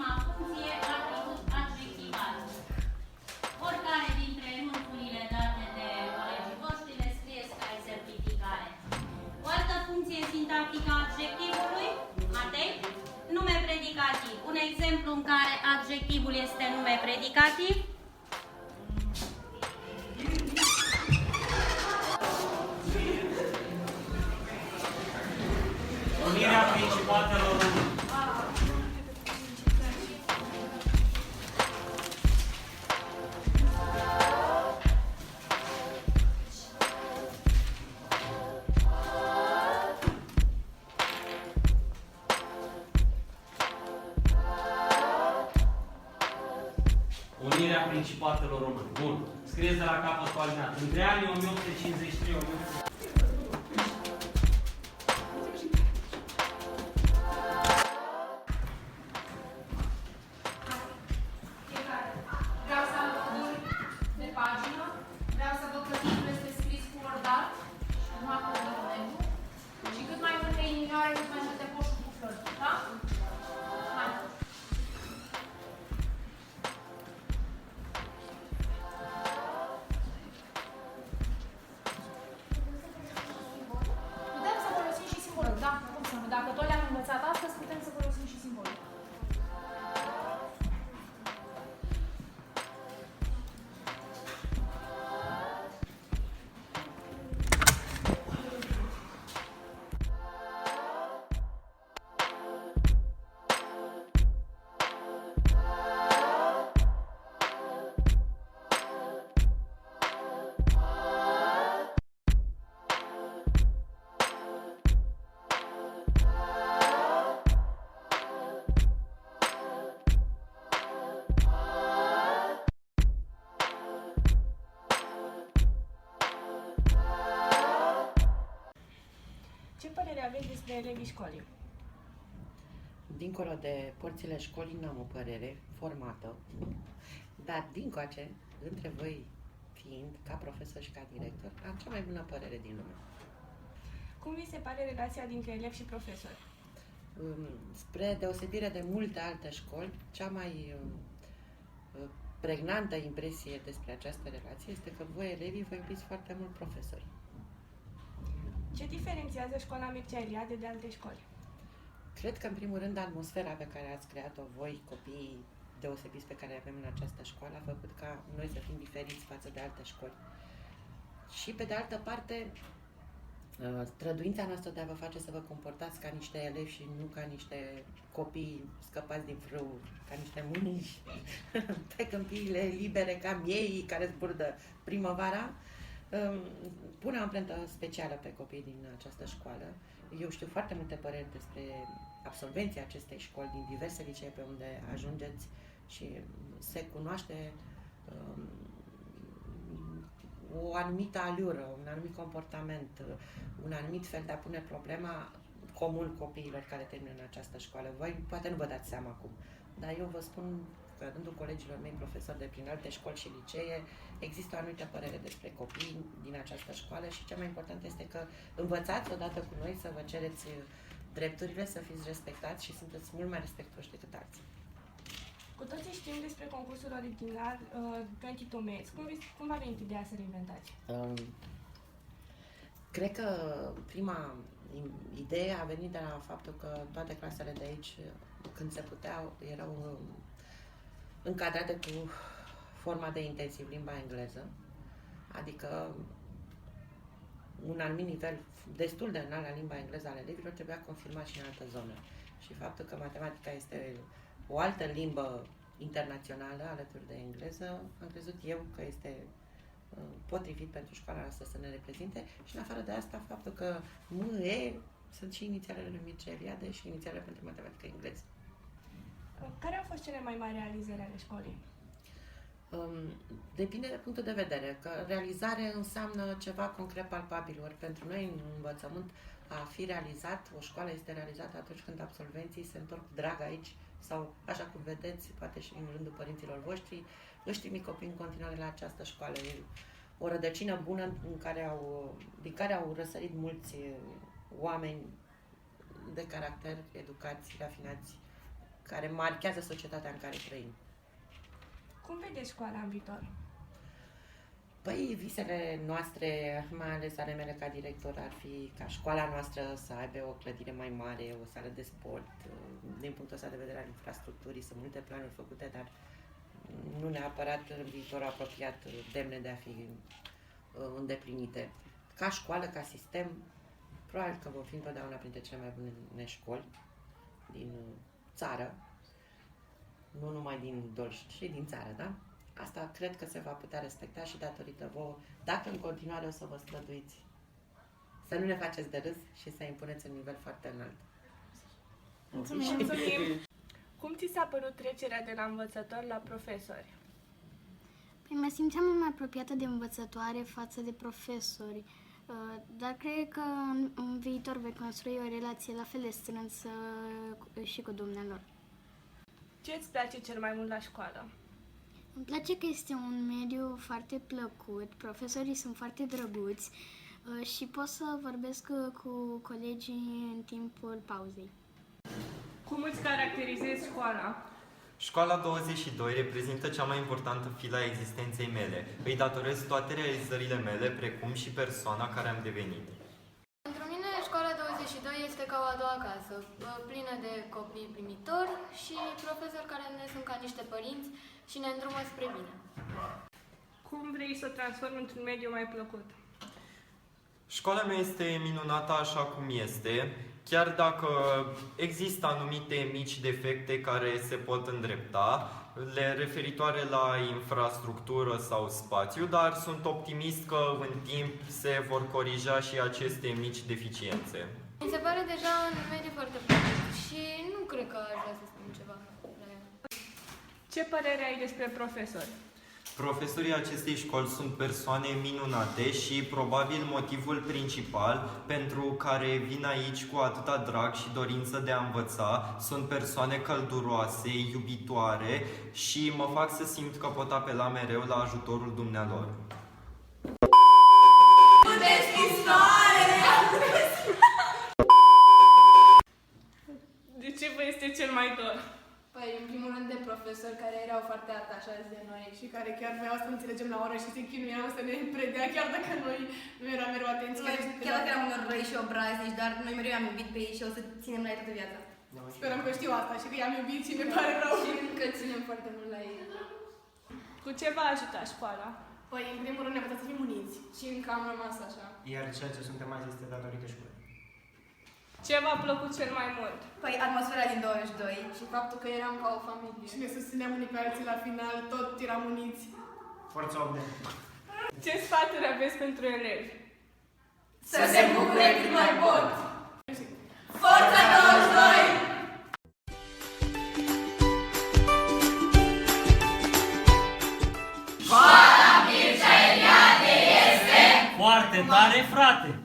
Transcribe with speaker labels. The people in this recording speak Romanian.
Speaker 1: Prima funcție, atribut adjectivat. Oricare dintre înunțurile date de colegii voștri le scrieți ca exemplificare. O altă funcție sintactică a adjectivului, Matei, nume predicativ. Un exemplu în care adjectivul este nume predicativ.
Speaker 2: Unirea principatelor români. Unirea principatelor români. Bun. Scrieți de la capătul alineat. Între anii 1853
Speaker 3: Vreau să am coduri de pagină, vreau să văd că titlul este scris cu ordat și nu acolo documentul. Și cât mai multe inimioare, cât mai multe poșuri cu flori. Da? Hai. Putem să folosim și simbolul. Da, cum să nu? Dacă tot le-am învățat astăzi, putem să folosim și simbolul.
Speaker 4: Ce părere aveți despre elevii școlii?
Speaker 5: Dincolo de porțile școlii n-am o părere formată, dar dincoace, între voi fiind, ca profesor și ca director, am cea mai bună părere din lume.
Speaker 4: Cum vi se pare relația dintre elevi și profesori?
Speaker 5: Spre deosebire de multe alte școli, cea mai pregnantă impresie despre această relație este că voi, elevii, vă iubiți foarte mult profesori.
Speaker 4: Ce diferențiază școala Mircea Eliade de alte școli?
Speaker 5: Cred că, în primul rând, atmosfera pe care ați creat-o voi, copiii deosebiți pe care le avem în această școală, a făcut ca noi să fim diferiți față de alte școli. Și, pe de altă parte, străduința noastră de a vă face să vă comportați ca niște elevi și nu ca niște copii scăpați din frâu, ca niște mâini pe câmpiile libere, ca miei care zburdă primăvara, pune o amprentă specială pe copiii din această școală. Eu știu foarte multe păreri despre absolvenții acestei școli din diverse licee pe unde ajungeți și se cunoaște o anumită aliură, un anumit comportament, un anumit fel de a pune problema comun copiilor care termină în această școală. Voi poate nu vă dați seama acum, dar eu vă spun că, în rândul colegilor mei profesori de prin alte școli și licee, există o anumită părere despre copii din această școală și cea mai important este că învățați odată cu noi să vă cereți drepturile, să fiți respectați și sunteți mult mai respectuoși decât alții.
Speaker 4: Cu toții știm despre concursul original 22 Mates. Cum v-a venit ideea să reinventați?
Speaker 5: Cred că prima idee a venit de la faptul că toate clasele de aici, când se puteau, erau încadrate cu forma de intensiv, limba engleză, adică un anumit nivel destul de înalt la limba engleză al elevilor trebuia confirmat și în altă zonă. Și faptul că matematica este o altă limbă internațională alături de engleză, am crezut eu că este potrivit pentru școala noastră să ne reprezinte și în afară de asta faptul că ME sunt și inițialele lui Mircea Eliade și inițialele pentru matematică engleză.
Speaker 4: Care au fost cele mai mari realizări ale școlii?
Speaker 5: Depinde de punctul de vedere, că realizare înseamnă ceva concret palpabil, ori pentru noi în învățământ a fi realizat, o școală este realizată atunci când absolvenții se întorc drag aici sau, așa cum vedeți, poate și în rândul părinților voștri, își trimit copii în continuare la această școală. E o rădăcină bună din care au răsărit mulți oameni de caracter, educați, rafinați, care marchează societatea în care trăim.
Speaker 4: Cum vedeți școala în viitor?
Speaker 5: Păi, visele noastre, mai ales ale mele ca director, ar fi ca școala noastră să aibă o clădire mai mare, o sală de sport. Din punctul ăsta de vedere al infrastructurii, sunt multe planuri făcute, dar nu neapărat în viitorul apropiat demne de a fi îndeplinite. Ca școală, ca sistem, probabil că vom fi întotdeauna printre cele mai bune școli din țară, nu numai din Dolj, și din țară, da? Asta cred că se va putea respecta și datorită vouă, dacă în continuare o să vă străduiți să nu ne faceți de râs și să impuneți un nivel foarte înalt.
Speaker 4: Mulțumim! Cum ți s-a părut trecerea de la învățători la profesori?
Speaker 6: Păi mă simțeam mult mai apropiată de învățătoare față de profesori, dar cred că în viitor voi construi o relație la fel de strânsă și cu dumnealor.
Speaker 4: Ce îți place cel mai mult la școală?
Speaker 6: Îmi place că este un mediu foarte plăcut, profesorii sunt foarte drăguți și pot să vorbesc cu colegii în timpul pauzei.
Speaker 4: Cum îți caracterizezi școala?
Speaker 7: Școala 22 reprezintă cea mai importantă filă a existenței mele. Îi datorez toate realizările mele, precum și persoana care am devenit.
Speaker 8: Pentru mine, școala 22 este ca o a doua casă, plină de copii primitori și profesori care ne sunt ca niște părinți și ne îndrumă spre bine.
Speaker 4: Cum vrei să o transformi într-un mediu mai plăcut?
Speaker 7: Școala mea este minunată așa cum este, chiar dacă există anumite mici defecte care se pot îndrepta, le referitoare la infrastructură sau spațiu, dar sunt optimist că în timp se vor corija și aceste mici deficiențe.
Speaker 8: Mi se pare deja un mediu foarte plăcut și nu cred că aș vrea să spun ceva la el.
Speaker 4: Ce părere ai despre profesori?
Speaker 7: Profesorii acestei școli sunt persoane minunate și probabil motivul principal pentru care vin aici cu atâta drag și dorință de a învăța. Sunt persoane călduroase, iubitoare și mă fac să simt că pot apela mereu la ajutorul dumnealor.
Speaker 4: De ce vă este cel mai dor?
Speaker 3: Păi, în primul rând de profesori care erau foarte atașați de noi și care chiar voiau să înțelegem la oră și se chinuiau să ne predea, chiar dacă noi nu eram mereu atenți.
Speaker 9: Chiar dacă eram unor răi și obraznici, dar noi mereu am iubit pe ei și o să ținem la ei toată viața.
Speaker 3: Sperăm că știu asta și că i-am iubit și ne pare rău.
Speaker 8: Și încă ținem foarte mult la ei.
Speaker 4: Cu ce v-a ajutat școala?
Speaker 3: Păi, în primul rând ne-a făcut să fim uniți.
Speaker 8: Și încă am rămas așa.
Speaker 10: Iar ceea ce suntem azi este datorită școlii.
Speaker 4: Ce v-a plăcut cel mai mult?
Speaker 9: Păi atmosfera din 22
Speaker 8: Și faptul că eram ca o familie.
Speaker 3: Și ne susțineam unii pe alții la final, tot eram uniți.
Speaker 10: Forța 8 de ani.
Speaker 4: Ce sfaturi aveți pentru elevi?
Speaker 9: să se bucure cât mai pot! Forța 22!
Speaker 2: Foarte tare, frate!